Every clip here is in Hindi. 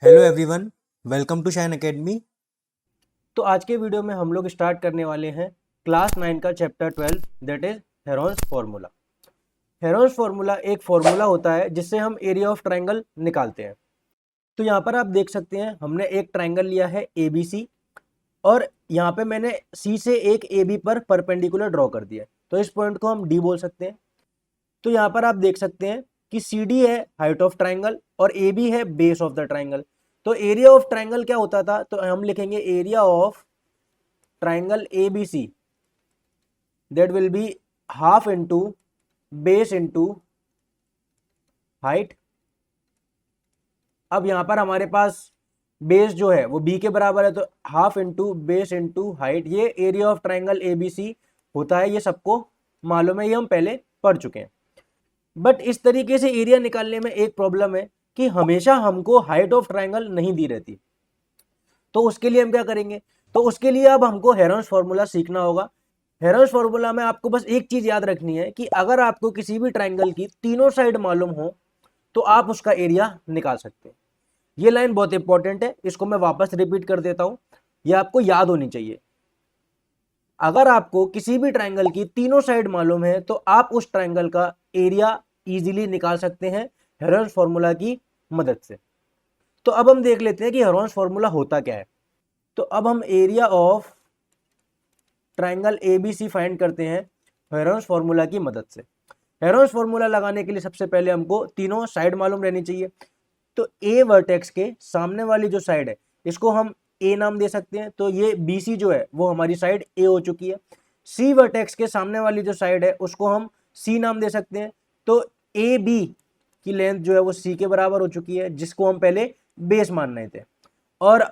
Hello everyone, welcome to Shine Academy. तो आज के वीडियो में हम लोग स्टार्ट करने वाले हैं क्लास 9 का chapter 12 that is Heron's formula. Heron's formula एक फार्मूला होता है जिससे हम एरिया ऑफ ट्रायंगल निकालते हैं। तो यहाँ पर आप देख सकते हैं हमने एक ट्रायंगल लिया है ए बी सी और यहाँ पे मैंने सी से एक ए बी पर परपेंडिकुलर ड्रॉ कर दिया है। तो इस पॉइंट को हम डी बोल सकते हैं। तो यहाँ पर आप देख सकते हैं कि सी डी है हाइट ऑफ ट्रायंगल और ए बी है बेस ऑफ द ट्रायंगल। तो एरिया ऑफ ट्रायंगल क्या होता था, तो हम लिखेंगे area of triangle ABC that will be half into base into height। अब यहां पर हमारे पास बेस जो है वो बी के बराबर है, तो half into base into height, ये एरिया ऑफ ट्राइंगल एबीसी होता है। ये सबको मालूम है, ये हम पहले पढ़ चुके हैं। बट इस तरीके से एरिया निकालने में एक प्रॉब्लम है कि हमेशा हमको हाइट ऑफ ट्राइंगल नहीं दी रहती। तो उसके लिए हम क्या करेंगे, तो उसके लिए अब हमको हेरोन्स फार्मूला सीखना होगा। हेरोन्स फार्मूला में आपको बस एक चीज याद रखनी है कि अगर आपको किसी भी ट्राइंगल की तीनों साइड मालूम हो तो आप उसका एरिया निकाल सकते हैं। ये लाइन बहुत इंपॉर्टेंट है, इसको मैं वापस रिपीट कर देता हूं, ये आपको याद होनी चाहिए। अगर आपको किसी भी ट्राइंगल की तीनों साइड मालूम है तो आप उस ट्राइंगल का एरिया इजीली निकाल सकते हैं हेरोन्स फार्मूला की मदद से। तो अब हम देख लेते हैं कि हेरोन्स फार्मूला होता क्या है। तो अब हम area of triangle ABC find करते हैं हेरोन्स फार्मूला की मदद से। हेरोन्स फार्मूला लगाने के लिए सबसे पहले हमको तीनों साइड मालूम रहनी चाहिए। तो ए वर्टेक्स के सामने वाली जो साइड है इसको हम ए नाम दे सकते हैं, तो ये बी सी जो है वो हमारी साइड ए हो चुकी है। सी वर्टेक्स के सामने वाली जो साइड है उसको हम सी नाम दे सकते हैं, तो ए बी की लेंथ जो है वो सी के बराबर हो चुकी है, जिसको हम पहले बेस मान रहे थे। और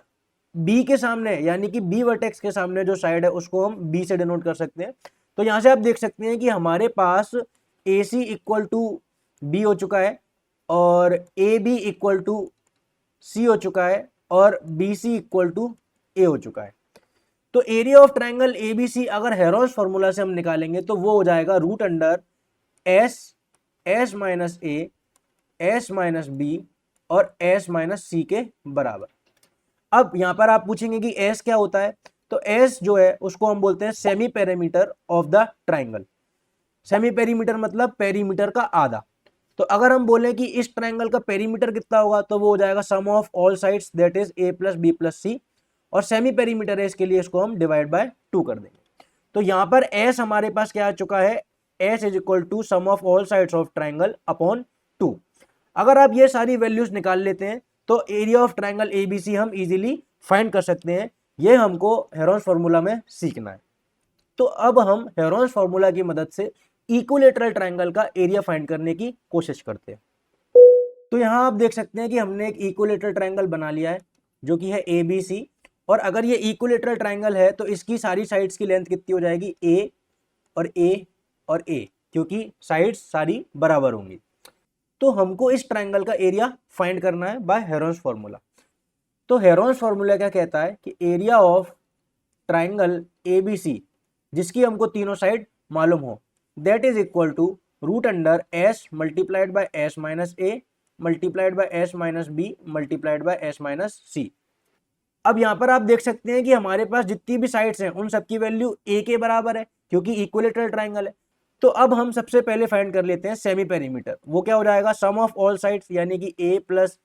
बी के सामने यानी कि बी वर्टेक्स के सामने जो साइड है उसको हम बी से डिनोट कर सकते हैं। तो यहां से आप देख सकते हैं कि हमारे पास A C equal to B हो चुका है और A B equal to C हो चुका है और B C equal to A हो चुका है। तो area of triangle A B C अगर हेरोन्स फॉर्मूला से हम निकालेंगे तो वो हो जाएगा root under S, S minus A, S minus B और एस माइनस सी के बराबर। अब यहां पर आप पूछेंगे कि एस क्या होता है, तो एस जो है उसको हम बोलते हैं semi perimeter of the triangle. Semi perimeter मतलब पेरीमीटर का आधा। तो अगर हम बोले कि इस ट्राइंगल का पेरीमीटर कितना होगा तो वो हो जाएगा sum of all sides that is A plus B plus C, और सेमी पेरीमीटर है इसके लिए इसको हम डिवाइड बाय 2 कर देंगे। तो यहां पर एस हमारे पास क्या आ चुका है, S is equal to sum of all sides of triangle upon 2। अगर आप ये सारी वैल्यूज निकाल लेते हैं तो एरिया ऑफ ट्राइंगल एबीसी हम इजीली फाइंड कर सकते हैं। ये हमको हेरोन्स फार्मूला में सीखना है। तो अब हम हेरोन्स फार्मूला की मदद से इक्विलेटरल ट्राइंगल का एरिया फाइंड करने की कोशिश करते हैं। तो यहां आप देख सकते हैं कि हमने एक इक्विलेटरल ट्राइंगल बना लिया है जो कि है ए बी सी। और अगर ये इक्विलेटरल ट्राइंगल है तो इसकी सारी साइड्स की लेंथ कितनी हो जाएगी, ए और ए और ए, क्योंकि साइड्स सारी बराबर होंगी। तो हमको इस ट्राइंगल का एरिया फाइंड करना है बाय हेरोन्स फार्मूला। तो हेरोन्स फार्मूला क्या कहता है कि एरिया ऑफ ट्राइंगल एबीसी जिसकी हमको तीनों साइड मालूम हो that is equal to root under S multiplied by S minus A multiplied by S minus B multiplied by S minus C. अब यहां पर आप देख सकते हैं कि हमारे पास जितनी भी साइड्स हैं उन सबकी वैल्यू ए के बराबर है क्योंकि इक्विलेटरल ट्राइंगल है। तो अब हम सबसे पहले फाइंड कर लेते हैं सेमी पेरीमीटर। वो क्या हो जाएगा, सम ऑफ ऑल साइड्स यानी कि प्लस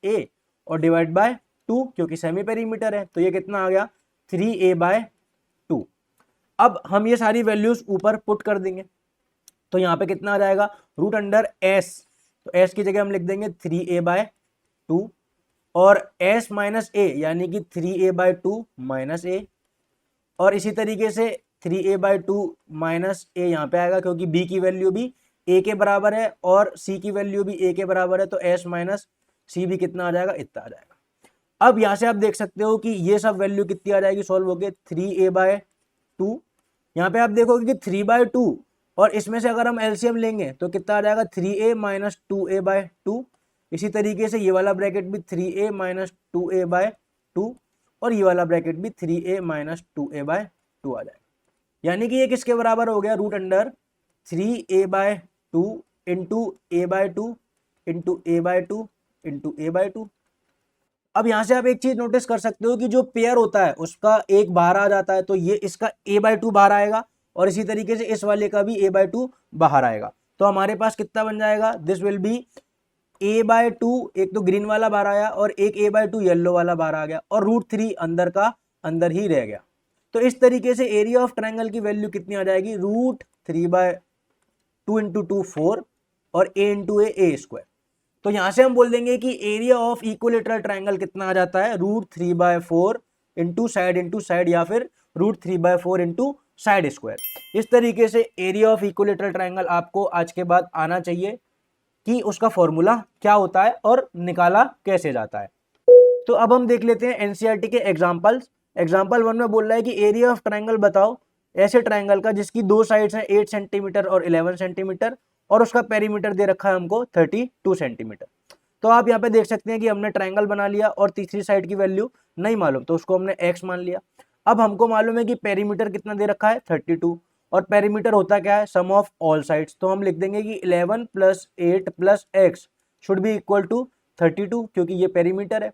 ए और डिवाइड बाय 2, क्योंकि सेमी पेरीमीटर है तो ये कितना आ गया 3a/2। अब हम ये सारी वैल्यूज ऊपर पुट कर देंगे तो यहाँ पे कितना आ जाएगा, रूट अंडर एस, तो एस की जगह हम लिख देंगे 3a/2 और s माइनस ए यानी कि 3a/2 माइनस ए, और इसी तरीके से 3a/2 माइनस ए यहाँ पे आएगा क्योंकि b की वैल्यू भी a के बराबर है और c की वैल्यू भी a के बराबर है, तो s माइनस सी भी कितना आ जाएगा, इतना आ जाएगा। अब यहाँ से आप देख सकते हो कि ये सब वैल्यू कितनी आ जाएगी सॉल्व होके 3a/2। यहाँ पे आप देखोगे कि 3/2 और इसमें से अगर हम एलसीएम लेंगे तो कितना आ जाएगा 3a माइनस 2a/2। इसी तरीके से ये वाला ब्रैकेट भी 3a माइनस 2a/2 और ये वाला ब्रैकेट भी 3a माइनस 2a/2 आ जाएगा। यानी कि ये किसके बराबर हो गया, root under 3a/2 into a/2 into a/2 into a/2। अब यहाँ से आप एक चीज नोटिस कर सकते हो कि जो पेयर होता है उसका एक बाहर आ जाता है, तो ये इसका a/2 बाहर आएगा और इसी तरीके से इस वाले का भी a/2 बाहर आएगा। तो हमारे पास कितना बन जाएगा, दिस विल बी a/2, एक तो ग्रीन वाला बाहर आया और एक a/2 येलो वाला बाहर आ गया और √3 अंदर का अंदर ही रह गया। तो इस तरीके से एरिया ऑफ ट्रायंगल की वैल्यू कितनी आ जाएगी, √3/2 × 2 4 और a × a स्क्वायर। तो यहां से हम बोल देंगे कि एरिया ऑफ इक्विलेटरल ट्रायंगल कितना आ जाता है, √3/4 इंटू साइड या फिर √3/4 इंटू साइड स्क्वायर। इस तरीके से एरिया ऑफ इक्विलेटरल ट्रायंगल आपको आज के बाद आना चाहिए कि उसका फॉर्मूला क्या होता है और निकाला कैसे जाता है। तो अब हम देख लेते हैं एनसीईआरटी के एग्जांपल्स। एग्जांपल 1 में बोल रहा है कि एरिया ऑफ ट्रायंगल बताओ ऐसे ट्रायंगल का जिसकी दो साइड्स हैं 8 सेंटीमीटर और 11 सेंटीमीटर और उसका पेरीमीटर दे रखा है हमको 32 सेंटीमीटर। तो आप यहाँ पे देख सकते हैं कि हमने ट्रायंगल बना लिया और तीसरी साइड की वैल्यू नहीं मालूम तो उसको हमने x मान लिया। अब हमको मालूम है कि पेरीमीटर कितना दे रखा है 32 और पेरीमीटर होता क्या है, सम ऑफ ऑल साइड्स। तो हम लिख देंगे कि 11 + 8 + x should be equal to 32 क्योंकि ये पेरीमीटर है।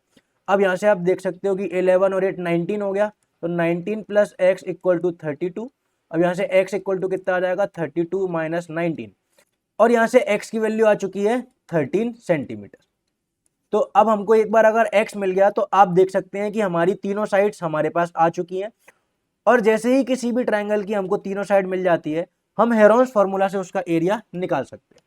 अब यहाँ से आप देख सकते हो कि 11 और 8 19 हो गया, तो 19 + x = 32। अब यहाँ से x इक्वल टू कितना आ जाएगा, 32 - 19 और यहाँ से x की वैल्यू आ चुकी है 13 सेंटीमीटर। तो अब हमको एक बार अगर x मिल गया तो आप देख सकते हैं कि हमारी तीनों साइड्स हमारे पास आ चुकी हैं और जैसे ही किसी भी ट्रायंगल की हमको तीनों साइड मिल जाती है हम हेरोन्स फार्मूला से उसका एरिया निकाल सकते हैं।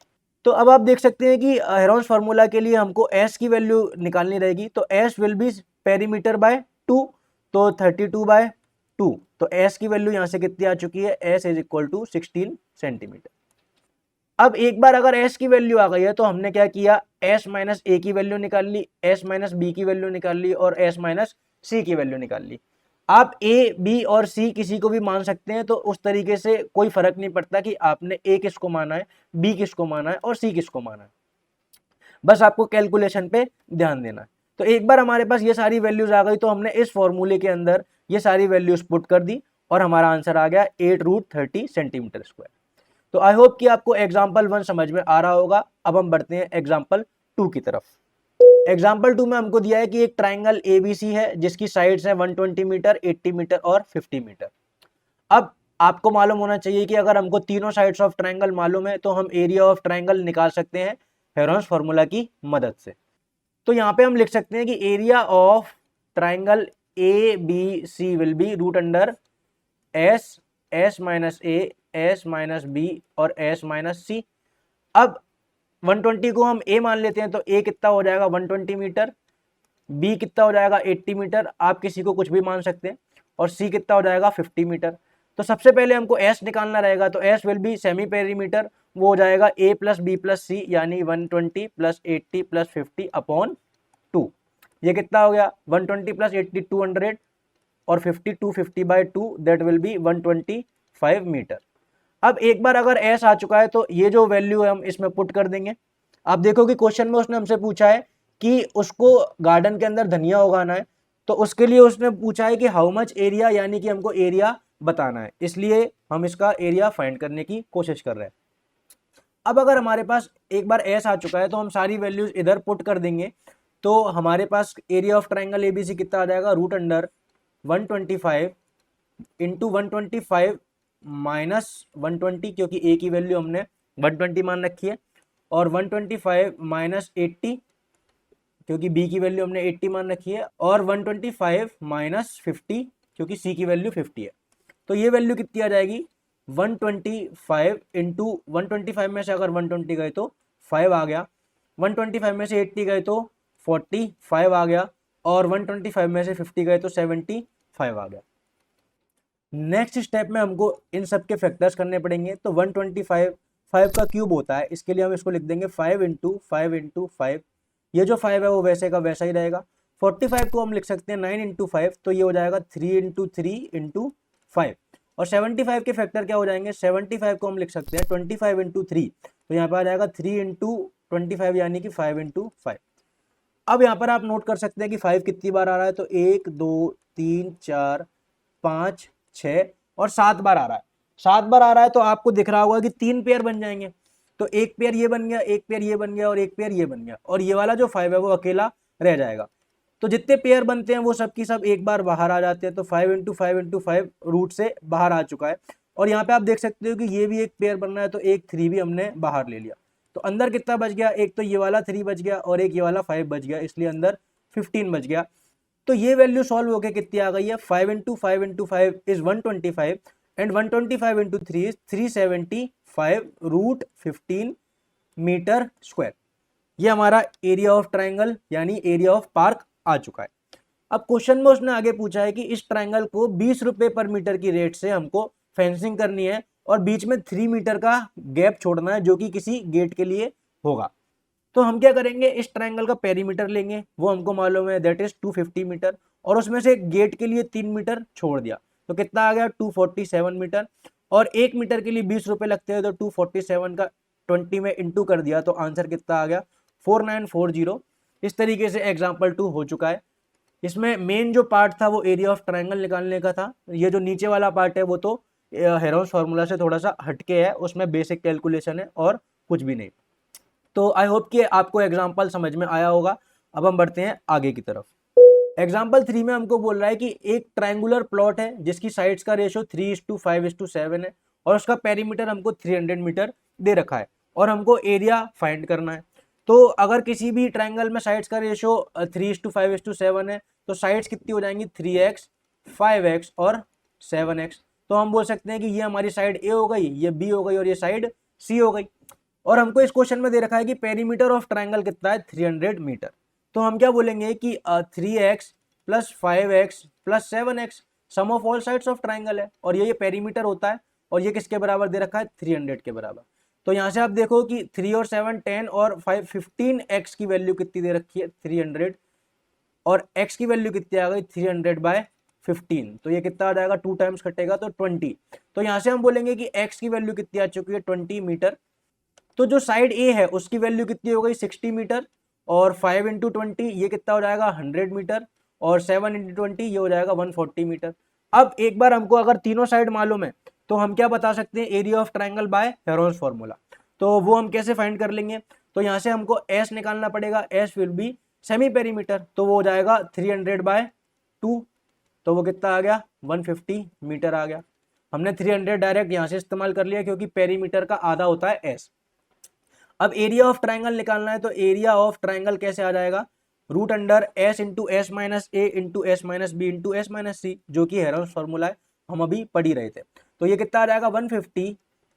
तो अब आप देख सकते हैं कि हेरोन्स फार्मूला के लिए हमको s की वैल्यू निकालनी रहेगी, तो s will be perimeter by 2, तो 32/2। तो s की वैल्यू यहाँ से कितनी आ चुकी है, s = 16 सेंटीमीटर। अब एक बार अगर s की वैल्यू आ गई है तो हमने क्या किया, s - a की वैल्यू निकाल ली, s - b की वैल्यू निकाल ली और s - c की वैल्यू निकाल ली। आप a, b और c किसी को भी मान सकते हैं, तो उस तरीके से कोई फर्क नहीं पड़ता कि आपने a किसको माना है, b किसको माना है और c किसको माना है, बस आपको कैलकुलेशन पे ध्यान देना है। तो एक बार हमारे पास ये सारी वैल्यूज आ गई तो हमने इस फॉर्मूले के अंदर ये सारी वैल्यूज पुट कर दी और हमारा आंसर आ गया 8√30 सेंटीमीटर स्क्वायर। तो आई होप कि आपको एग्जाम्पल 1 समझ में आ रहा होगा। अब हम बढ़ते हैं एग्जाम्पल 2 की तरफ। एग्जाम्पल 2 में हमको दिया है कि एक ट्राइंगल ABC है जिसकी साइड्स हैं 120 मीटर, 80 मीटर और 50 मीटर। अब आपको मालूम होना चाहिए कि अगर हमको तीनों साइड्स ऑफ ट्राइंगल मालूम है तो हम एरिया ऑफ ट्राइंगल निकाल सकते हैं हेरोन्स फार्मूला की मदद से। तो यहाँ पे हम लिख सकते हैं कि area of triangle ABC will be √S, S - A, S - B और S - C। अब 120 को हम A मान लेते हैं तो A कितना हो जाएगा 120 मीटर, B कितना हो जाएगा 80 मीटर, आप किसी को कुछ भी मान सकते हैं, और C कितना हो जाएगा 50 मीटर। तो सबसे पहले हमको S निकालना रहेगा, तो S will B semi perimeter, वो हो जाएगा A + B + C यानी 120 + 80 + 50/2। ये कितना हो गया 120 + 80 200 और 50 250/2 दैट विल बी 125 मीटर। अब एक बार अगर S आ चुका है तो ये जो वैल्यू है हम इसमें पुट कर देंगे। आप देखो कि क्वेश्चन में उसने हमसे पूछा है कि उसको गार्डन के अंदर धनिया उगाना है, तो उसके लिए उसने पूछा है कि हाउ मच एरिया, यानी कि हमको एरिया बताना है, इसलिए हम इसका एरिया फाइंड करने की कोशिश कर रहे हैं। अब अगर हमारे पास एक बार S आ चुका है तो हम सारी वैल्यूज इधर पुट कर देंगे, तो हमारे पास एरिया ऑफ ट्राइंगल ABC कितना आ जाएगा, √125 इंटू 125 माइनस 120 क्योंकि A की वैल्यू हमने 120 मान रखी है, और 125 माइनस 80 क्योंकि B की वैल्यू हमने 80 मान रखी है, और 125 माइनस 50 क्योंकि C की वैल्यू 50 है। तो ये वैल्यू कितनी आ जाएगी 125 इंटू 125 में से अगर 120 गए तो 5 आ गया, 125 में से 80 गए तो 45 आ गया, और 125 में से 50 गए तो 75 आ गया। नेक्स्ट स्टेप में हमको इन सब के फैक्टर्स करने पड़ेंगे। तो 125 5 का क्यूब होता है, इसके लिए हम इसको लिख देंगे 5 इंटू 5 इंटू 5। ये जो 5 है वो वैसे का वैसा ही रहेगा। 45 को हम लिख सकते हैं 9 इंटू 5, तो ये हो जाएगा 3 इंटू 3 इंटू 5। और 75 के फैक्टर क्या हो जाएंगे, 75 को हम लिख सकते हैं 25 इंटू 3, तो यहाँ पर आ जाएगा 3 इंटू 25 यानी कि 5 इंटू 5। अब यहाँ पर आप नोट कर सकते हैं कि 5 कितनी बार आ रहा है, तो 1 2 3 4 5 6 और 7 बार आ रहा है। 7 बार आ रहा है तो आपको दिख रहा होगा कि 3 पेयर बन जाएंगे, तो एक पेयर ये बन गया, एक पेयर ये बन गया और एक पेयर ये बन गया, और ये वाला जो 5 है वो अकेला रह जाएगा। तो जितने पेयर बनते हैं वो सब की सब एक बार बाहर आ जाते हैं। तो 5 इंटू 5 इंटू 5 रूट से बाहर आ चुका है। और यहाँ पे आप देख सकते हो कि ये भी एक पेयर बनना है, तो एक 3 भी हमने बाहर ले लिया। तो अंदर कितना बच गया, एक तो ये वाला 3 बच गया और एक ये वाला 5 बच गया, इसलिए अंदर 15 बच गया। तो ये वैल्यू सॉल्व होके कितनी आ गई है, 5 into 5 into 5 is 125 and 125 into 3 is 375 root 15 metre square. ये हमारा एरिया ऑफ ट्राइंगल यानी एरिया ऑफ पार्क आ चुका है। अब क्वेश्चन में उसने आगे पूछा है कि इस ट्राइंगल को 20 रुपए पर मीटर की रेट से हमको फेंसिंग करनी है और बीच में 3 मीटर का गैप छोड़ना है जो कि किसी गेट के लिए होगा। तो हम क्या करेंगे, इस ट्राइंगल का पेरीमीटर लेंगे, वो हमको मालूम है दैट इज 250 मीटर, और उसमें से गेट के लिए 3 मीटर छोड़ दिया तो कितना आ गया 247 मीटर। और 1 मीटर के लिए 20 रुपए लगते हैं, तो 247 का 20 में इंटू कर दिया तो आंसर कितना आ गया 4940। इस तरीके से एग्जाम्पल 2 हो चुका है। इसमें मेन जो पार्ट था वो एरिया ऑफ ट्राइंगल निकालने का था। ये जो नीचे वाला पार्ट है वो तो हेरोन्स फार्मूला से थोड़ा सा हटके है, उसमें बेसिक कैलकुलेशन है और कुछ भी नहीं। तो आई होप कि आपको एग्जाम्पल समझ में आया होगा। अब हम बढ़ते हैं आगे की तरफ। एग्जाम्पल 3 में हमको बोल रहा है कि एक ट्रायंगुलर प्लॉट है जिसकी साइड्स का रेशियो 3:5:7 है और उसका पेरीमीटर हमको 300 मीटर दे रखा है और हमको एरिया फाइंड करना है। तो अगर किसी भी ट्रायंगल में साइड्स का रेशियो 3:5:7 है तो साइड्स कितनी हो जाएंगी 3x, 5x और 7x। तो हम बोल सकते हैं कि ये हमारी साइड ए हो गई, ये बी हो गई और ये साइड सी हो गई। और हमको इस क्वेश्चन में दे रखा है कि पेरीमीटर ऑफ ट्रायंगल कितना है 300 मीटर। तो हम क्या बोलेंगे कि 3x plus 5x plus 7x sum of all sides of triangle है और ये पेरीमीटर होता है और ये किसके बराबर दे रखा है 300 के बराबर। तो यहाँ से आप देखो कि 3 और 7 10 और 5 15x की वैल्यू कितनी दे रखी है 300 और x की वैल्यू कितनी आ गई 300/15। तो ये कितना आ जाएगा 2 टाइम्स कटेगा तो 20। तो यहाँ से हम बोलेंगे कि x की वैल्यू कितनी आ चुकी है 20 मीटर। तो जो साइड ए है उसकी वैल्यू कितनी हो गई 60 मीटर और 5 इंटू 20 ये कितना हो जाएगा 100 मीटर और 7 इंटू 20 ये हो जाएगा 140 मीटर। अब एक बार हमको अगर तीनों साइड मालूम है तो हम क्या बता सकते हैं area of triangle by Heron's formula. तो वो हम कैसे फाइंड कर लेंगे, तो यहाँ से हमको एस निकालना पड़ेगा, S will be semi perimeter, तो वो हो जाएगा 300/2। तो वो कितना आ गया 150 मीटर आ गया। हमने 300 डायरेक्ट यहाँ से इस्तेमाल कर लिया क्योंकि पेरीमीटर का आधा होता है एस। अब एरिया ऑफ ट्राइंगल निकालना है तो एरिया ऑफ ट्राइंगल कैसे आ जाएगा root under S into S minus A into S minus B into S minus C, जो कि हेरोन्स फार्मूला है, हम अभी पढ़ ही रहे थे। तो ये कितना आ जाएगा 150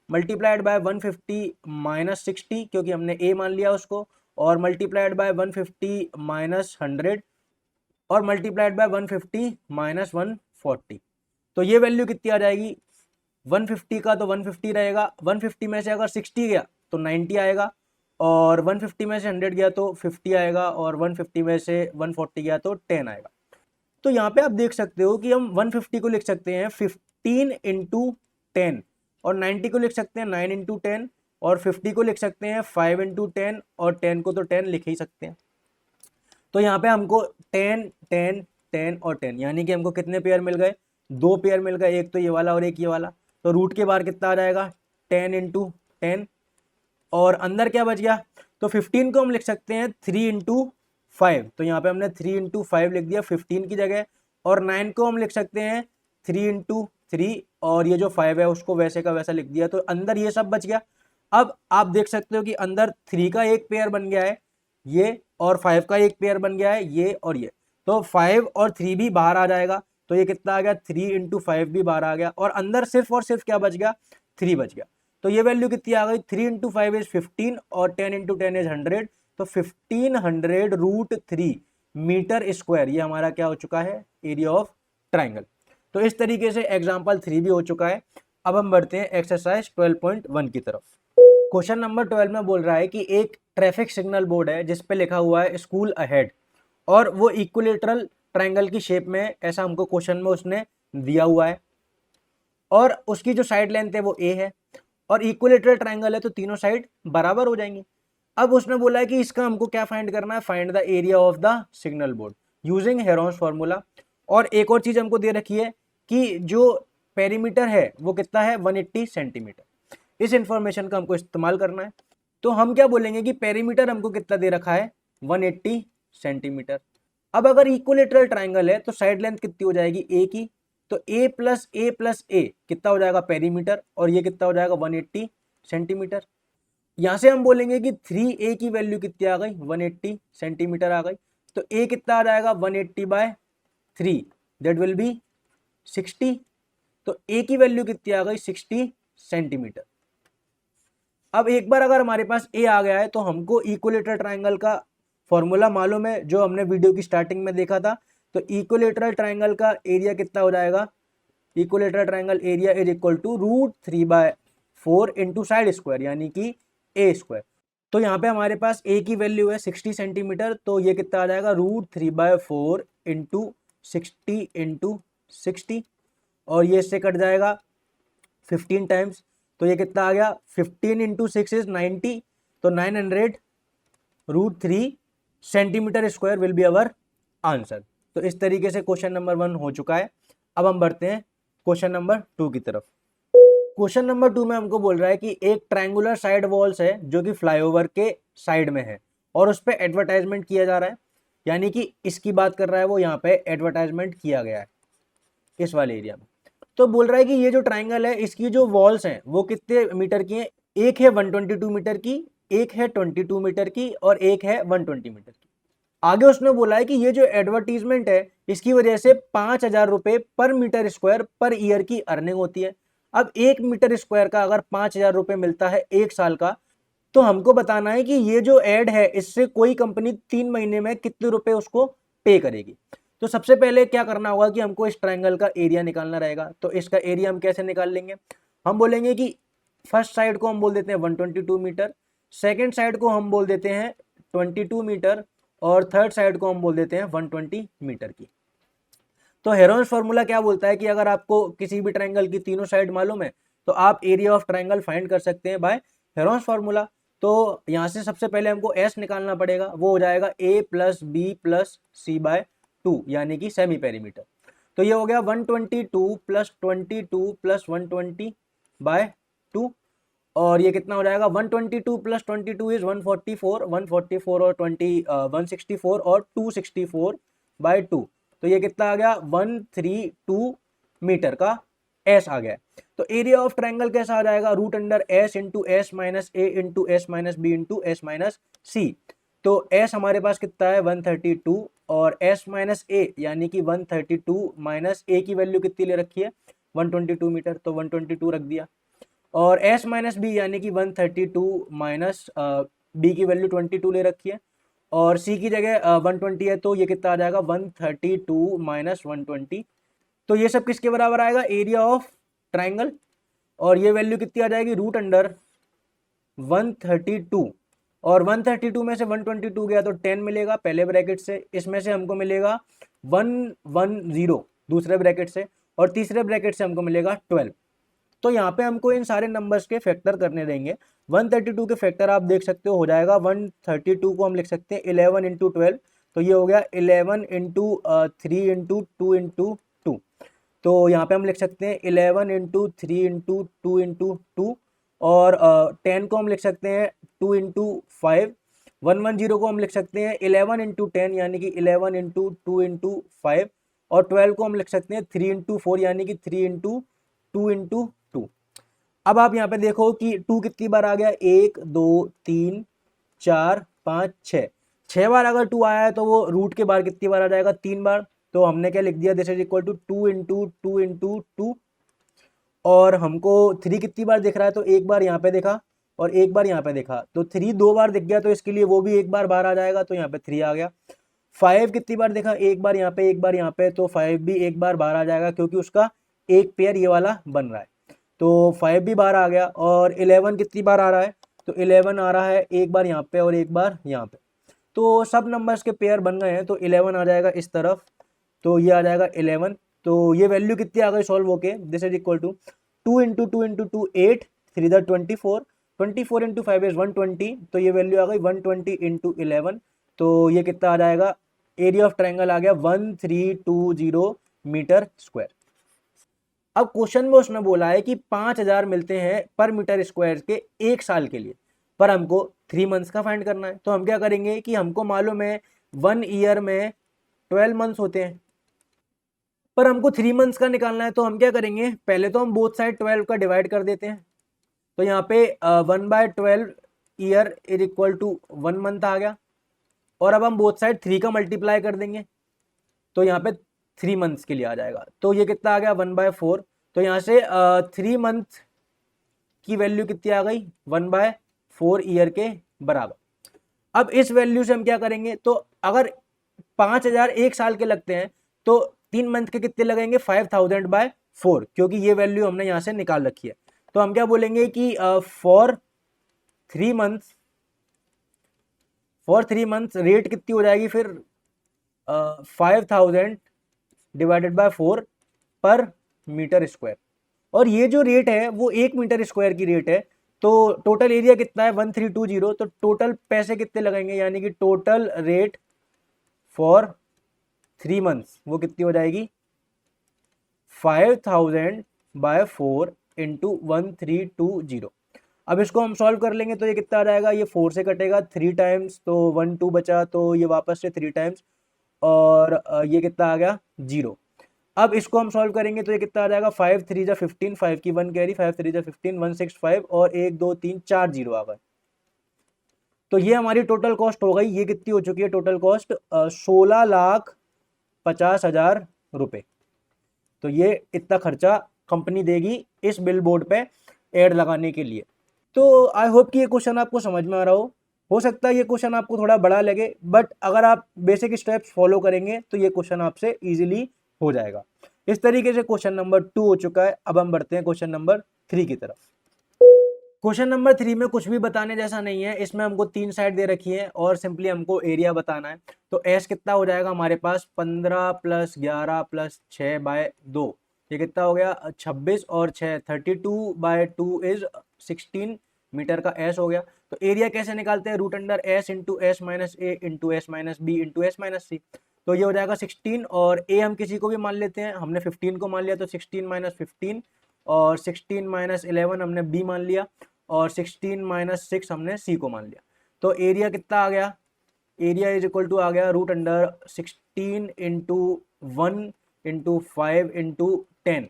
मल्टीप्लाइड बाय 150 माइनस 60 क्योंकि हमने ए मान लिया उसको, और मल्टीप्लाइड बाय 150 माइनस 100 और मल्टीप्लाइड बाय 150 माइनस 140। तो ये वैल्यू कितनी आ जाएगी 150 का तो 150 रहेगा, 150 में से अगर 60 गया तो 90 आएगा और 150 में से 100 गया तो 50 आएगा और 150 में से 140 गया तो 10 आएगा। तो यहाँ पे आप देख सकते हो कि हम 150 को लिख सकते हैं 15 इंटू 10 और 90 को लिख सकते हैं 9 इंटू 10 और 50 को लिख सकते हैं 5 इंटू 10 और 10 को तो 10 लिख ही सकते हैं। तो यहाँ पे हमको 10 10 10 और 10 यानी कि हमको कितने पेयर मिल गए 2 पेयर मिल गए, एक तो ये वाला और एक ये वाला। तो रूट के बाहर कितना आ जाएगा 10 इंटू 10 और अंदर क्या बच गया, तो 15 को हम लिख सकते हैं 3 इंटू 5। तो यहाँ पे हमने 3 इंटू 5 लिख दिया 15 की जगह, और 9 को हम लिख सकते हैं 3 इंटू 3 और ये जो 5 है उसको वैसे का वैसा लिख दिया। तो अंदर ये सब बच गया। अब आप देख सकते हो कि अंदर 3 का एक पेयर बन गया है ये और 5 का एक पेयर बन गया है ये और ये। तो 5 और 3 भी बाहर आ जाएगा, तो ये कितना आ गया 3 इंटू 5 भी बाहर आ गया और अंदर सिर्फ और सिर्फ क्या बच गया 3 बच गया। तो ये वैल्यू कितनी आ गई 3 इंटू 5 इज 15 और 10 इंटू 10 इज 100। तो 1500 रूट 3 मीटर स्क्वायर ये हमारा क्या हो चुका है एरिया ऑफ ट्राइंगल। तो इस तरीके से एग्जाम्पल 3 भी हो चुका है। अब हम बढ़ते हैं एक्सरसाइज 12.1 की तरफ। क्वेश्चन नंबर 12 में बोल रहा है कि एक ट्रैफिक सिग्नल बोर्ड है जिस पे लिखा हुआ है स्कूल अहेड और वो इक्विलेटरल ट्राइंगल की शेप में, ऐसा हमको क्वेश्चन में उसने दिया हुआ है और उसकी जो साइड लेंथ है वो ए है और इक्विलेटरल ट्राइंगल है तो तीनों साइड बराबर हो जाएंगी। अब उसने बोला है कि इसका हमको क्या फाइंड करना है, find the area of the signal board using Heron's formula. और एक और चीज हमको दे रखी है कि जो पेरीमीटर है वो कितना है 180 सेंटीमीटर। इस इंफॉर्मेशन का हमको इस्तेमाल करना है। तो हम क्या बोलेंगे कि पेरीमीटर हमको कितना दे रखा है 180 सेंटीमीटर। अब अगर इक्विलेटरल ट्राइंगल है तो साइड लेंथ कितनी हो जाएगी ए की, तो ए प्लस ए कितना हो जाएगा पेरीमीटर, और ये कितना हो जाएगा 180 सेंटीमीटर। यहां से हम बोलेंगे कि 3a की वैल्यू कितनी आ गई 180 सेंटीमीटर आ गई, तो a कितना आ जाएगा 180/3, दैट विल बी 60। तो a की वैल्यू कितनी आ गई 60 सेंटीमीटर। अब एक बार अगर हमारे पास a आ गया है तो हमको इक्विलेटरल ट्राइंगल का फॉर्मूला मालूम है जो हमने वीडियो की स्टार्टिंग में देखा था। तो इक्विलेटरल ट्राइंगल का एरिया कितना हो जाएगा, equilateral triangle area is equal to √3/4 into side square यानी कि ए स्क्वायर। तो यहाँ पे हमारे पास ए की वैल्यू है 60 सेंटीमीटर, तो ये कितना आ जाएगा √3/4 इंटू 60 और ये इससे कट जाएगा 15 टाइम्स, तो ये कितना आ गया 15 इंटू 6 इज 90, तो 900 √3 centimetre square will be our answer. तो इस तरीके से क्वेश्चन नंबर 1 हो चुका है। अब हम बढ़ते हैं क्वेश्चन नंबर 2 की तरफ। क्वेश्चन नंबर 2 में हमको बोल रहा है कि एक ट्रायंगुलर साइड वॉल्स है जो कि फ्लाईओवर के साइड में है और उस पर एडवर्टाइजमेंट किया जा रहा है, यानी कि इसकी बात कर रहा है वो, यहाँ पे एडवर्टाइजमेंट किया गया है इस वाले एरिया में। तो बोल रहा है कि ये जो ट्राइंगल है इसकी जो वॉल्स हैं वो कितने मीटर की हैं, एक है 122 मीटर की, एक है 22 मीटर की और एक है 120 मीटर की। आगे उसने बोला है कि ये जो एडवर्टीजमेंट है इसकी वजह से 5,000 रुपए पर मीटर स्क्वायर पर ईयर की अर्निंग होती है। अब 1 मीटर स्क्वायर का अगर 5,000 रुपए मिलता है 1 साल का, तो हमको बताना है कि ये जो एड है इससे कोई कंपनी 3 महीने में कितने रुपए उसको पे करेगी। तो सबसे पहले क्या करना होगा कि हमको इस ट्रायंगल का एरिया निकालना रहेगा। तो इसका एरिया हम कैसे निकाल लेंगे, हम बोलेंगे कि फर्स्ट साइड को हम बोल देते हैं 122 मीटर, सेकेंड साइड को हम बोल देते हैं 22 मीटर और थर्ड साइड को हम बोल देते हैं 120 मीटर की। तो हेरोन्स फॉर्मूला क्या बोलता है कि अगर आपको किसी भी ट्रायंगल की तीनों साइड मालूम है तो आप एरिया ऑफ ट्रायंगल फाइंड कर सकते हैं बाय हेरोन्स फॉर्मूला। तो यहाँ से सबसे पहले हमको एस निकालना पड़ेगा, वो हो जाएगा a plus B plus c/2 यानी कि सेमी पेरीमीटर। तो ये हो गया 122 प्लस 22 प्लस 120/2 और ये कितना हो जाएगा 122 प्लस 22 इज 144 और 164 और 264/2, तो ये कितना आ गया 132 मीटर का एस आ गया। तो एरिया ऑफ ट्रायंगल कैसा आ जाएगा √S into S minus A into S minus B into S minus C. तो एस हमारे पास कितना है 132 और एस माइनस ए यानी कि 132 माइनस ए की वैल्यू कितनी ले रखी है 122 मीटर, तो 122 रख दिया, और s माइनस बी यानी कि 132 माइनस बी की वैल्यू 22 ले रखी है और c की जगह 120 है, तो ये कितना आ जाएगा 132 माइनस 120। तो ये सब किसके बराबर आएगा एरिया ऑफ ट्राइंगल, और ये वैल्यू कितनी आ जाएगी √132 और 132 में से 122 गया तो 10 मिलेगा पहले ब्रैकेट से, इसमें से हमको मिलेगा 110 दूसरे ब्रैकेट से और तीसरे ब्रैकेट से हमको मिलेगा 12। तो यहाँ पे हमको इन सारे नंबर्स के फैक्टर करने देंगे। 132 के फैक्टर आप देख सकते हो जाएगा 132 को हम लिख सकते हैं 11 इंटू 12, तो ये हो गया 11 इंटू 3 इंटू 2 इंटू 2, तो यहाँ पे हम लिख सकते हैं 11 इंटू 3 इंटू 2 इंटू 2 और 10 को हम लिख सकते हैं 2 इंटू 5, 110 को हम लिख सकते हैं 11 इंटू 10 यानी कि 11 इंटू 2 इंटू 5 और 12 को हम लिख सकते हैं 3 इंटू 4 यानी कि 3 इंटू 2 इंटू 2। अब आप यहाँ पे देखो कि 2 कितनी बार आ गया 1 2 3 4 5 6, 6 बार अगर 2 आया है तो वो रूट के बाहर कितनी बार आ जाएगा 3 बार, तो हमने क्या लिख दिया this is equal to 2 into 2 into 2 और हमको 3 कितनी बार दिख रहा है तो एक बार यहाँ पे देखा और एक बार यहाँ पे देखा, तो 3 2 बार दिख गया तो इसके लिए वो भी एक बार बाहर आ जाएगा, तो यहाँ पे 3 आ गया। 5 कितनी बार देखा एक बार यहाँ पे एक बार यहाँ पे, तो 5 भी एक बार बाहर आ जाएगा क्योंकि उसका एक पेयर ये वाला बन रहा है, तो 5 भी बाहर आ गया। और 11 कितनी बार आ रहा है तो 11 आ रहा है एक बार यहाँ पे और एक बार यहाँ पे, तो सब नंबर्स के पेयर बन गए हैं, तो 11 आ जाएगा इस तरफ, तो ये आ जाएगा 11। तो ये वैल्यू कितनी आ गई सॉल्व होके this is equal to 2 into 2 into 2 8 3 24 24 into 5 is 120, तो ये वैल्यू आ गई 120 इंटू 11, तो ये कितना आ जाएगा एरिया ऑफ ट्रायंगल आ गया 1320 मीटर स्क्वायर। अब क्वेश्चन में उसने बोला है कि 5,000 मिलते हैं पर मीटर स्क्वायर के एक साल के लिए, पर हमको 3 मंथ्स का फाइंड करना है। तो हम क्या करेंगे कि हमको मालूम है 1 ईयर में 12 मंथ्स होते हैं, पर हमको 3 मंथ्स का निकालना है। तो हम क्या करेंगे, पहले तो हम बोथ साइड 12 का डिवाइड कर देते हैं। तो यहाँ पे 1/12 year is equal to 1 month आ गया, और अब हम बोथ साइड 3 का मल्टीप्लाई कर देंगे, तो यहाँ पे 3 मंथ्स के लिए आ जाएगा। तो ये कितना आ गया 1/4। तो यहाँ से 3 मंथ की वैल्यू कितनी आ गई 1/4 ईयर के बराबर। अब इस वैल्यू से हम क्या करेंगे, तो अगर 5,000 एक साल के लगते हैं तो 3 मंथ के कितने लगेंगे 5,000/4, क्योंकि ये वैल्यू हमने यहाँ से निकाल रखी है। तो हम क्या बोलेंगे कि फॉर 3 मंथ्स रेट कितनी हो जाएगी फिर 5,000 डिवाइडेड बाय 4 पर मीटर स्क्वायर। और ये जो रेट है वो 1 मीटर स्क्वायर की रेट है। तो टोटल एरिया कितना है 1320। तो टोटल पैसे कितने लगेंगे, यानी कि टोटल रेट फॉर 3 मंथ्स वो कितनी हो जाएगी 5,000/4 इंटू 1320। अब इसको हम सॉल्व कर लेंगे तो ये कितना आ जाएगा, ये 4 से कटेगा 3 टाइम्स, तो 1 2 बचा, तो ये वापस से 3 टाइम्स, और ये कितना आ गया 0। अब इसको हम सॉल्व करेंगे तो ये कितना आ जाएगा 5 3 जा 15, 5 की 1 कैरी, 5 3 जा 15, 165, और 1 2 3 4 0 आ गए। तो ये हमारी टोटल कॉस्ट हो गई। ये कितनी हो चुकी है टोटल कॉस्ट 16,50,000 रुपए। तो ये इतना खर्चा कंपनी देगी इस बिल बोर्ड पे एड लगाने के लिए। तो आई होप कि ये क्वेश्चन आपको समझ में आ रहा हो सकता है ये क्वेश्चन आपको थोड़ा बड़ा लगे, बट अगर आप बेसिक स्टेप्स फॉलो करेंगे तो ये क्वेश्चन आपसे इजीली हो जाएगा। इस तरीके से क्वेश्चन नंबर 2 हो चुका है। अब हम बढ़ते हैं क्वेश्चन नंबर 3 की तरफ। क्वेश्चन नंबर 3 में कुछ भी बताने जैसा नहीं है। इसमें हमको 3 साइड दे रखी है और सिंपली हमको एरिया बताना है। तो एस कितना हो जाएगा हमारे पास 15 + 11 + 6/2, ये कितना हो गया 26, और 6 32/2 इज 16 मीटर का एस हो गया। तो एरिया कैसे निकालते हैं, √S into S - A into S - B into S - C। तो ये हो जाएगा 16, और ए हम किसी को भी मान लेते हैं, हमने 15 को मान लिया तो 16 - 15, और 16 - 11 हमने बी मान लिया, और 16 - 6 हमने सी को मान लिया। तो एरिया कितना आ गया, एरिया इज इक्वल टू आ गया √16 इंटू 1 इंटू 5 इंटू 10,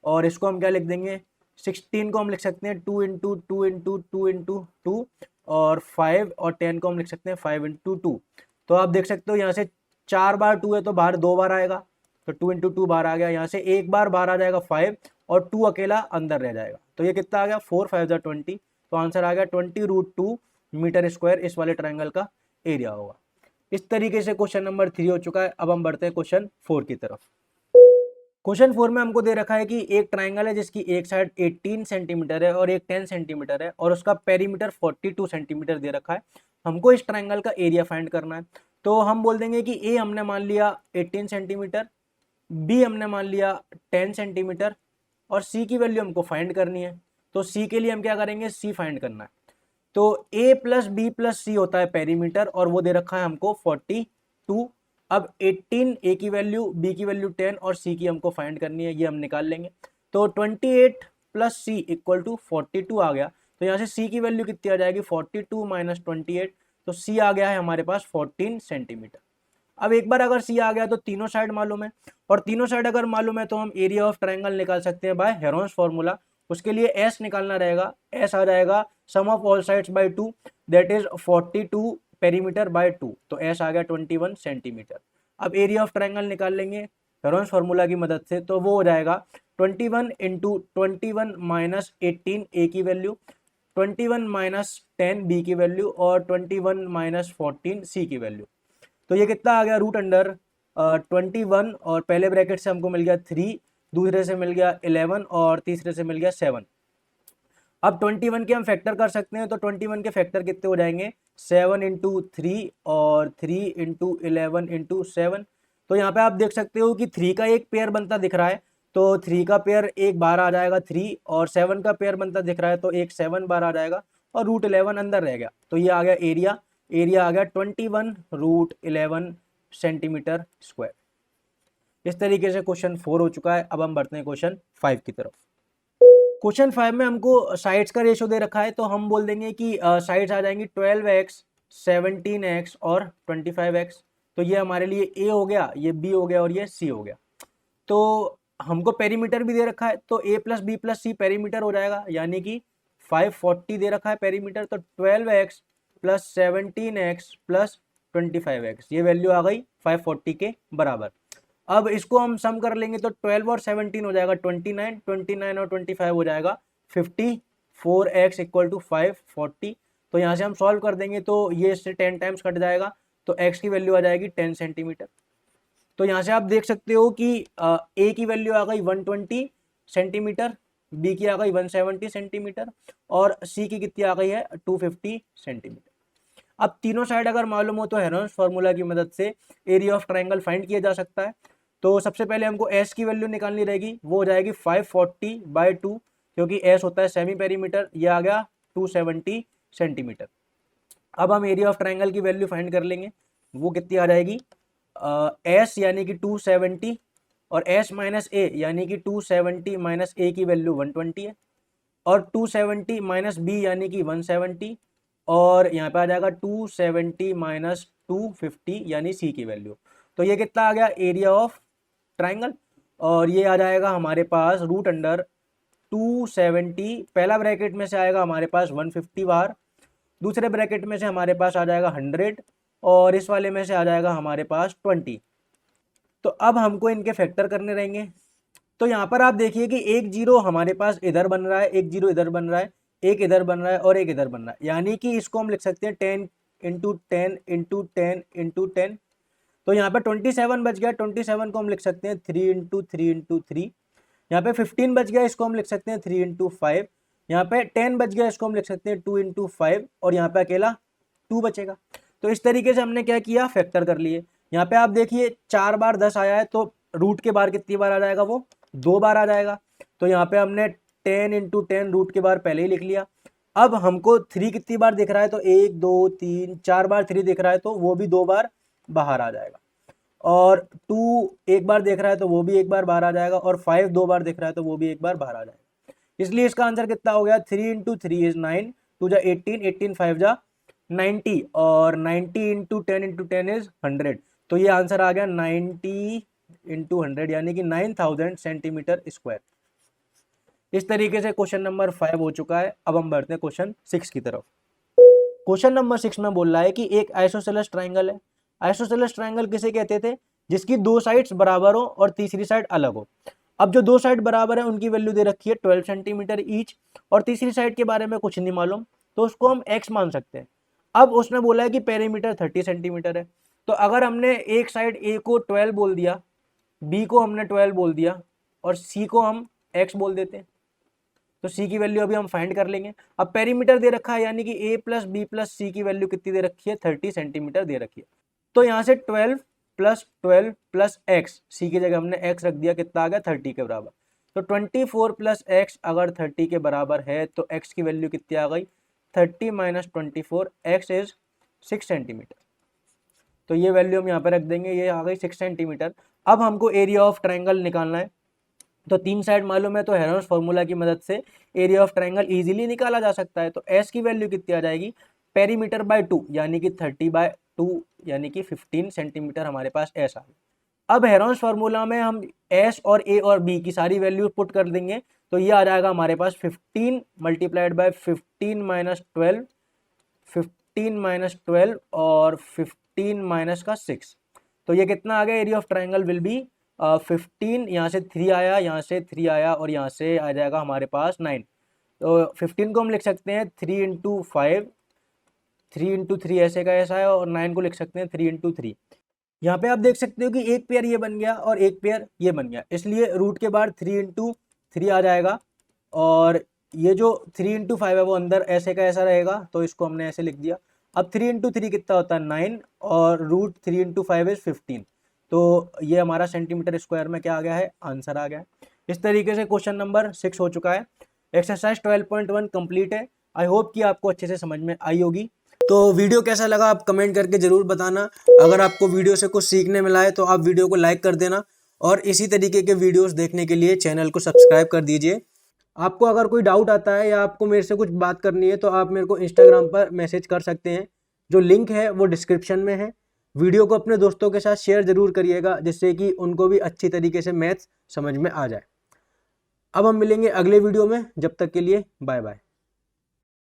और इसको हम क्या लिख देंगे 16 को हम लिख सकते हैं 2 इंटू 2 इंटू 2 इंटू 2, और 5 और 10 को हम लिख सकते हैं 5 इंटू 2। तो आप देख सकते हो यहाँ से 4 बार 2 है तो बाहर 2 बार आएगा, तो 2 इंटू 2 बाहर आ गया। यहाँ से एक बार बाहर आ जाएगा 5, और 2 अकेला अंदर रह जाएगा। तो ये कितना आ गया 4 5 जा 20। तो आंसर आ गया 20√2 मीटर स्क्वायर इस वाले ट्रायंगल का एरिया होगा। इस तरीके से क्वेश्चन नंबर 3 हो चुका है। अब हम बढ़ते हैं क्वेश्चन 4 की तरफ। क्वेश्चन 4 में हमको दे रखा है कि एक ट्रायंगल है जिसकी एक साइड 18 सेंटीमीटर है और एक 10 सेंटीमीटर है, और उसका पेरीमीटर 42 सेंटीमीटर दे रखा है। हमको इस ट्रायंगल का एरिया फाइंड करना है। तो हम बोल देंगे कि ए हमने मान लिया 18 सेंटीमीटर, बी हमने मान लिया 10 सेंटीमीटर, और सी की वैल्यू हमको फाइंड करनी है। तो सी के लिए हम क्या करेंगे, सी फाइंड करना है। तो ए प्लस बी प्लस सी होता है पेरीमीटर, और वो दे रखा है हमको 42। अब 18 ए की वैल्यू, बी की वैल्यू 10, और सी की हमको फाइंड करनी है, ये हम निकाल लेंगे। तो 28 + सी इक्वल टू 42 आ गया। तो यहाँ से सी की वैल्यू कितनी आ जाएगी 42 - 28। तो सी आ गया है हमारे पास 14 सेंटीमीटर। अब एक बार अगर सी आ गया तो तीनों साइड मालूम है, और तीनों साइड अगर मालूम है तो हम एरिया ऑफ ट्रायंगल निकाल सकते हैं बाय हेरोन्स फॉर्मूला। उसके लिए एस निकालना रहेगा। एस आ जाएगा sum of all sides by 2, that is 42 perimeter by 2। तो एस आ गया 21 सेंटीमीटर। अब एरिया ऑफ ट्रायंगल निकाल लेंगे हेरोन्स फॉर्मूला की मदद से। तो वो हो जाएगा 21 इंटू 21 - 18 ए की वैल्यू, 21 - 10 बी की वैल्यू, और 21 - 14 सी की वैल्यू। तो ये कितना आ गया √21, और पहले ब्रैकेट से हमको मिल गया 3, दूसरे से मिल गया 11, और तीसरे से मिल गया 7। अब 21 के हम फैक्टर कर सकते हैं। तो 21 के फैक्टर कितने हो जाएंगे 7 इंटू 3, और 3 इंटू 11 इंटू 7। तो यहाँ पे आप देख सकते हो कि 3 का एक पेयर बनता दिख रहा है, तो 3 का पेयर एक बार आ जाएगा 3, और 7 का पेयर बनता दिख रहा है तो एक 7 बार आ जाएगा, और √11 अंदर रह गया। तो ये आ गया एरिया। एरिया आ गया 21√11 सेंटीमीटर स्क्वायर। इस तरीके से क्वेश्चन 4 हो चुका है। अब हम बढ़ते हैं क्वेश्चन 5 की तरफ। क्वेश्चन 5 में हमको साइड्स का रेशो दे रखा है। तो हम बोल देंगे कि साइड्स आ जाएंगी 12x, 17x और 25x। तो ये हमारे लिए ए हो गया, ये बी हो गया और ये सी हो गया। तो हमको पेरीमीटर भी दे रखा है, तो ए प्लस बी प्लस सी पेरीमीटर हो जाएगा, यानी कि 540 दे रखा है पेरीमीटर, तो 12x plus 17x plus 25x, ये वैल्यू आ गई 540 के बराबर। अब इसको हम सम कर लेंगे तो 12 और 17 हो जाएगा 29, 29 और 25 हो जाएगा 54x इक्वल टू 540। तो यहाँ से हम सॉल्व कर देंगे तो ये इससे 10 टाइम्स कट जाएगा, तो x की वैल्यू आ जाएगी 10 सेंटीमीटर। तो यहाँ से आप देख सकते हो कि ए की वैल्यू आ गई 120 सेंटीमीटर, बी की आ गई 170 सेंटीमीटर और सी की कितनी आ गई है 250 सेंटीमीटर। अब तीनों साइड अगर मालूम हो तो हेरोन्स फार्मूला की मदद से एरिया ऑफ ट्राइंगल फाइंड किया जा सकता है। तो सबसे पहले हमको एस की वैल्यू निकालनी रहेगी, वो हो जाएगी 540/2, क्योंकि एस होता है सेमी पेरीमीटर, ये आ गया 270 सेंटीमीटर। अब हम एरिया ऑफ ट्राइंगल की वैल्यू फाइंड कर लेंगे, वो कितनी आ जाएगी एस यानी कि 270 और एस माइनस ए यानी कि 270 माइनस ए की वैल्यू 120 है और 270 माइनस बी यानी कि 170 और यहाँ पे आ जाएगा 270 माइनस 250 यानी सी की वैल्यू। तो ये कितना आ गया एरिया ऑफ ट्राइंगल, और ये आ जाएगा हमारे पास रूट अंडर 270, पहला ब्रैकेट में से आएगा हमारे पास 150 बाहर, दूसरे ब्रैकेट में से हमारे पास आ जाएगा 100 और इस वाले में से आ जाएगा हमारे पास 20। तो अब हमको इनके फैक्टर करने रहेंगे। तो यहाँ पर आप देखिए कि एक जीरो हमारे पास इधर बन रहा है, एक जीरो इधर बन रहा है, एक इधर बन रहा है और एक इधर बन रहा है, यानी कि इसको हम लिख सकते हैं 10 इंटू 10 इंटू 10 इंटू 10। तो यहाँ पे 27 बच गया, 27 को हम लिख सकते हैं 3 इंटू 3 इंटू 3। यहाँ पे 15 बच गया, इसको हम लिख सकते हैं 3 इंटू 5। यहाँ पे 10 बच गया, इसको हम लिख सकते हैं 2 इंटू 5 और यहाँ पे अकेला 2 बचेगा। तो इस तरीके से हमने क्या किया, फैक्टर कर लिए। यहाँ पे आप देखिए 4 बार 10 आया है, तो रूट के बार कितनी बार आ जाएगा, वो 2 बार आ जाएगा। तो यहाँ पे हमने 10 इंटू 10 रूट के बार पहले ही लिख लिया। अब हमको 3 कितनी बार दिख रहा है, तो 1 2 3 4 बार 3 दिख रहा है, तो वो भी 2 बार बाहर आ जाएगा। और 2 एक बार देख रहा है तो वो भी एक बार बाहर आ जाएगा, और 5 2 बार दिख रहा है तो वो भी एक बार बाहर आ जाएगा। इसलिए इसका आंसर कितना हो गया, 3 इंटू 3 इज 9, 2 जा 18, 18 5 जा 90 और 90 इंटू 10 इंटू 10 इज 100। तो ये आंसर आ गया 90 इंटू 100 यानी कि 9000 सेंटीमीटर स्क्वायर। इस तरीके से क्वेश्चन नंबर 5 हो चुका है। अब हम बढ़ते हैं क्वेश्चन 6 की तरफ। क्वेश्चन नंबर 6 में बोल रहा है कि एक आइसोसेलेस ट्राइंगल है। आइसोसेलेस ट्राइंगल किसे कहते थे, जिसकी दो साइड्स बराबर हो और तीसरी साइड अलग हो। अब जो दो साइड बराबर है उनकी वैल्यू दे रखी है 12 सेंटीमीटर ईच, और तीसरी साइड के बारे में कुछ नहीं मालूम, तो उसको हम x मान सकते हैं। अब उसने बोला है कि पेरीमीटर 30 सेंटीमीटर है। तो अगर हमने एक साइड a को 12 बोल दिया, b को हमने 12 बोल दिया और c को हम x बोल देते हैं, तो c की वैल्यू अभी हम फाइंड कर लेंगे। अब पेरीमीटर दे रखा है, यानी कि a प्लस बी प्लस सी की वैल्यू कितनी दे रखी है, 30 सेंटीमीटर दे रखी है। तो यहाँ से 12 प्लस x, सी की जगह हमने x रख दिया, कितना आ गया 30 के बराबर। तो 24 प्लस x अगर 30 के बराबर है तो x की वैल्यू कितनी आ गई, 30 माइनस 24, x इज 6 सेंटीमीटर। तो ये वैल्यू हम यहाँ पे रख देंगे, ये आ गई 6 सेंटीमीटर। अब हमको एरिया ऑफ ट्राइंगल निकालना है। तो 3 साइड मालूम है, तो हेरोन्स फार्मूला की मदद से एरिया ऑफ ट्राइंगल इजीली निकाला जा सकता है। तो s की वैल्यू कितनी आ जाएगी, पेरीमीटर बाय 2 यानी कि 30/2 यानी कि 15 सेंटीमीटर हमारे पास s आ गया। अब हेरोन्स फार्मूला में हम s और a और b की सारी वैल्यू पुट कर देंगे, तो ये आ जाएगा हमारे पास 15 मल्टीप्लाइड बाय 15 माइनस 12, 15 माइनस 12 और 15 माइनस का 6। तो ये कितना आ गया, area of triangle will be 15, यहाँ से 3 आया, यहाँ से 3 आया और यहाँ से आ जाएगा हमारे पास 9। तो 15 को हम लिख सकते हैं 3 इंटू 5, 3 इंटू 3 ऐसे का ऐसा है, और 9 को लिख सकते हैं 3 इंटू 3। यहाँ पे आप देख सकते हो कि एक पेयर ये बन गया और एक पेयर ये बन गया, इसलिए रूट के बाद 3 इंटू 3 आ जाएगा, और ये जो 3 इंटू 5 है वो अंदर ऐसे का ऐसा रहेगा, तो इसको हमने ऐसे लिख दिया। अब 3 इंटू 3 कितना होता है 9 और रूट 3 इंटू 5 इज 15। तो ये हमारा सेंटीमीटर स्क्वायर में क्या आ गया है, आंसर आ गया है। इस तरीके से क्वेश्चन नंबर 6 हो चुका है। एक्सरसाइज 12.1 कंप्लीट है। आई होप कि आपको अच्छे से समझ में आई होगी। तो वीडियो कैसा लगा आप कमेंट करके ज़रूर बताना। अगर आपको वीडियो से कुछ सीखने मिला है तो आप वीडियो को लाइक कर देना, और इसी तरीके के वीडियोस देखने के लिए चैनल को सब्सक्राइब कर दीजिए। आपको अगर कोई डाउट आता है या आपको मेरे से कुछ बात करनी है तो आप मेरे को इंस्टाग्राम पर मैसेज कर सकते हैं, जो लिंक है वो डिस्क्रिप्शन में है। वीडियो को अपने दोस्तों के साथ शेयर जरूर करिएगा, जिससे कि उनको भी अच्छी तरीके से मैथ्स समझ में आ जाए। अब हम मिलेंगे अगले वीडियो में, जब तक के लिए बाय बाय।